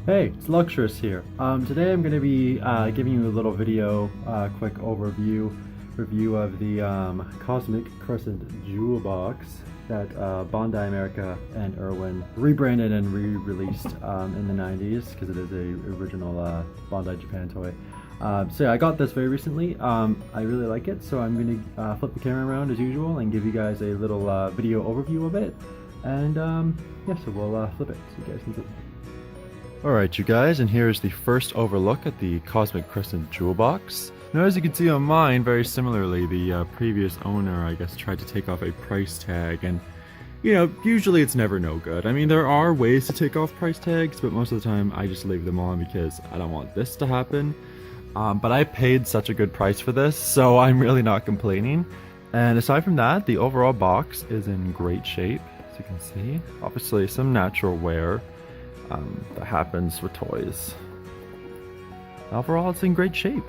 Hey, it's Luxurious here. Today I'm going to be giving you a little video, quick review of the Cosmic Crescent Jewel Box that Bondi America and Irwin rebranded and re-released in the 90s because it is a original Bondi Japan toy. So yeah, I got this very recently. I really like it, so I'm going to flip the camera around as usual and give you guys a little video overview of it. And yeah, so we'll flip it so you guys can see. Alright you guys, and here's the first overlook at the Cosmic Crescent Jewel Box. Now as you can see on mine, very similarly, the previous owner, I guess, tried to take off a price tag, and you know, usually it's never no good. I mean, there are ways to take off price tags, but most of the time I just leave them on because I don't want this to happen. But I paid such a good price for this, so I'm really not complaining. And aside from that, the overall box is in great shape, as you can see. Obviously some natural wear. That happens with toys. Overall, it's in great shape.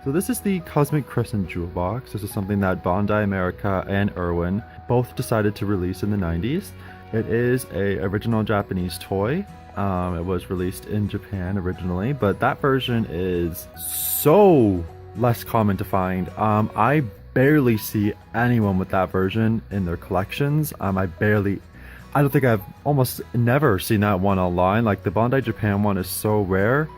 So this is the Cosmic Crescent Jewel Box. This is something that Bondi America and Irwin both decided to release in the 90s. It is a original Japanese toy. It was released in Japan originally, but that version is so less common to find. I barely see anyone with that version in their collections. I don't think I've almost never seen that one online. Like the Bondi Japan one is so rare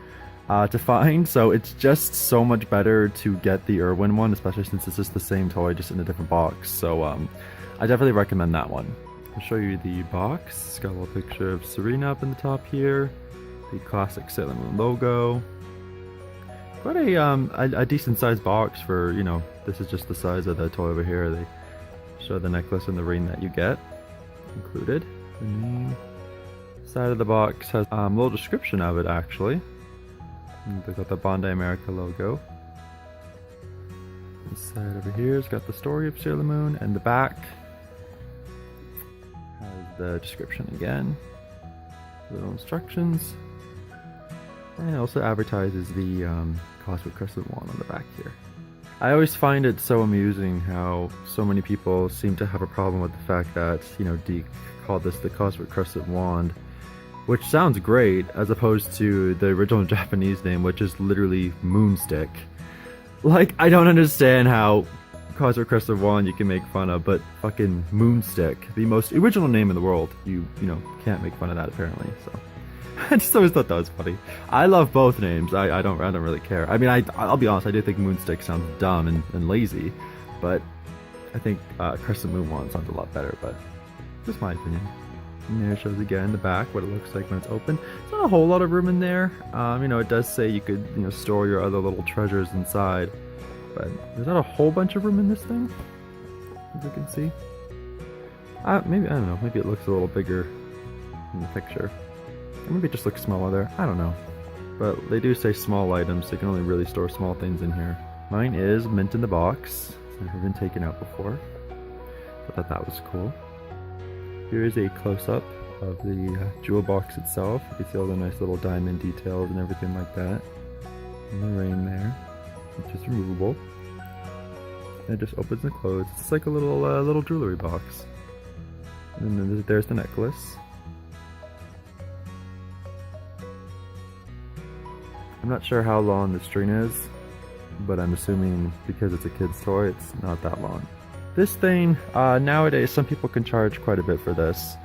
to find, so it's just so much better to get the Irwin one, especially since this is the same toy just in a different box. So I definitely recommend that one. I'll show you the box. It's got a little picture of Serena up in the top here, the classic Sailor Moon logo. Quite a decent sized box for, you know, this is just the size of the toy over here. They show the necklace and the ring that you get included. The name side of the box has a little description of it actually. And they've got the Bondi America logo. This side over here has got the story of Sailor Moon, and the back has the description again. Little instructions. And it also advertises the Cosmic Crescent wand on the back here. I always find it so amusing how so many people seem to have a problem with the fact that, you know, Deke called this the Cosmic Crescent wand, which sounds great, as opposed to the original Japanese name, which is literally Moonstick. Like, I don't understand how Cosmic Crescent wand you can make fun of, but fucking Moonstick, the most original name in the world, you know, can't make fun of that apparently, so. I just always thought that was funny. I love both names. I don't really care. I mean, I'll be honest. I do think Moonstick sounds dumb and lazy, but I think Crescent Moon Wand sounds a lot better. But just my opinion. And there it shows again the back what it looks like when it's open. There's not a whole lot of room in there. You know, it does say you could, you know, store your other little treasures inside, but there's not a whole bunch of room in this thing, as you can see. Maybe, I don't know. Maybe it looks a little bigger in the picture. Maybe it just looks smaller there. I don't know. But they do say small items, so you can only really store small things in here. Mine is mint in the box. It's never been taken out before. I thought that was cool. Here is a close-up of the jewel box itself. You can see all the nice little diamond details and everything like that. And the ring there, which is removable. And it just opens and closes. It's like a little jewelry box. And then there's the necklace. I'm not sure how long the string is, but I'm assuming because it's a kid's toy, it's not that long. This thing, nowadays, some people can charge quite a bit for this.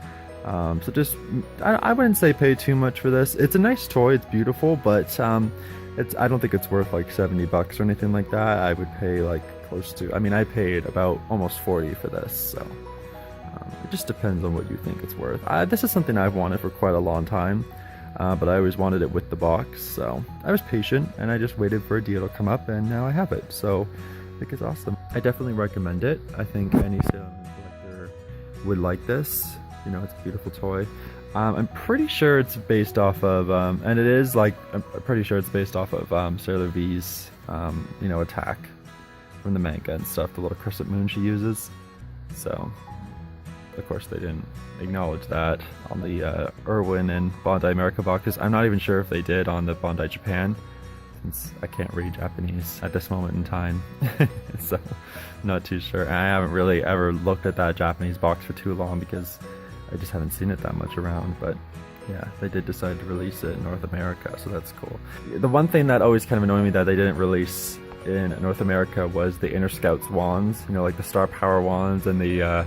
So just, I wouldn't say pay too much for this. It's a nice toy, it's beautiful, but I don't think it's worth like 70 bucks or anything like that. I would pay like close to, I mean, I paid about almost 40 for this, so it just depends on what you think it's worth. This is something I've wanted for quite a long time. But I always wanted it with the box, so I was patient and I just waited for a deal to come up, and now I have it, so I think it's awesome. I definitely recommend it. I think any Sailor Moon collector would like this. You know, it's a beautiful toy. I'm pretty sure it's based off of, and it is like, I'm pretty sure it's based off of Sailor V's, you know, attack from the manga and stuff, the little crescent moon she uses, so. Of course, they didn't acknowledge that on the Irwin and Bondi America boxes. I'm not even sure if they did on the Bondi Japan, since I can't read Japanese at this moment in time. So, I'm not too sure. And I haven't really ever looked at that Japanese box for too long because I just haven't seen it that much around. But yeah, they did decide to release it in North America, so that's cool. The one thing that always kind of annoyed me that they didn't release in North America was the Inner Scouts wands, you know, like the Star Power wands and the,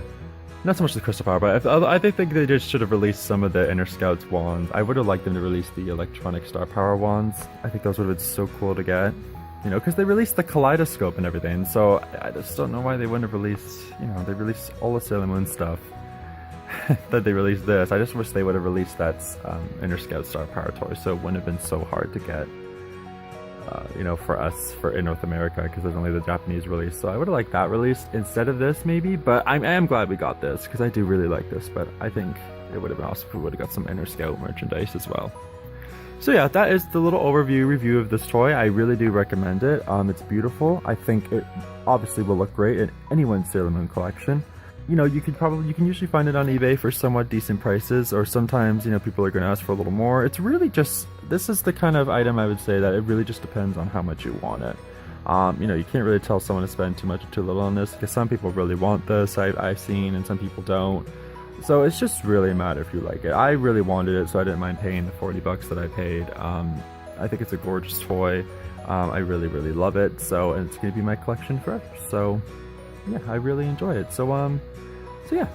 not so much the Crystal Power, but I think they just should have released some of the Inner Scouts wands. I would have liked them to release the Electronic Star Power wands. I think those would have been so cool to get, you know, because they released the Kaleidoscope and everything, so I just don't know why they wouldn't have released, you know, they released all the Sailor Moon stuff. That they released this. I just wish they would have released that Inner Scout Star Power toy, so it wouldn't have been so hard to get, you know, for us in North America, because there's only the Japanese release. So I would have liked that released instead of this, maybe. But I am glad we got this, because I do really like this. But I think it would have been awesome if we would have got some Inner Scout merchandise as well. So yeah, that is the little review of this toy. I really do recommend it. It's beautiful. I think it obviously will look great in anyone's Sailor Moon collection. You know, you can usually find it on eBay for somewhat decent prices, or sometimes, you know, people are going to ask for a little more. It's really just, this is the kind of item I would say that it really just depends on how much you want it. You know, you can't really tell someone to spend too much or too little on this, because some people really want this, I've seen, and some people don't. So it's just really a matter if you like it. I really wanted it, so I didn't mind paying the 40 bucks that I paid. I think it's a gorgeous toy. I really, really love it. So, and it's going to be my collection forever. So yeah, I really enjoy it. So yeah.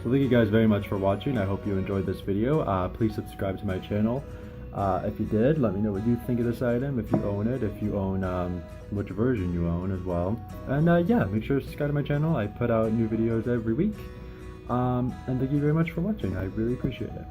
So thank you guys very much for watching. I hope you enjoyed this video. Please subscribe to my channel. If you did, let me know what you think of this item, if you own it, if you own which version you own as well. And yeah, make sure to subscribe to my channel. I put out new videos every week. And thank you very much for watching. I really appreciate it.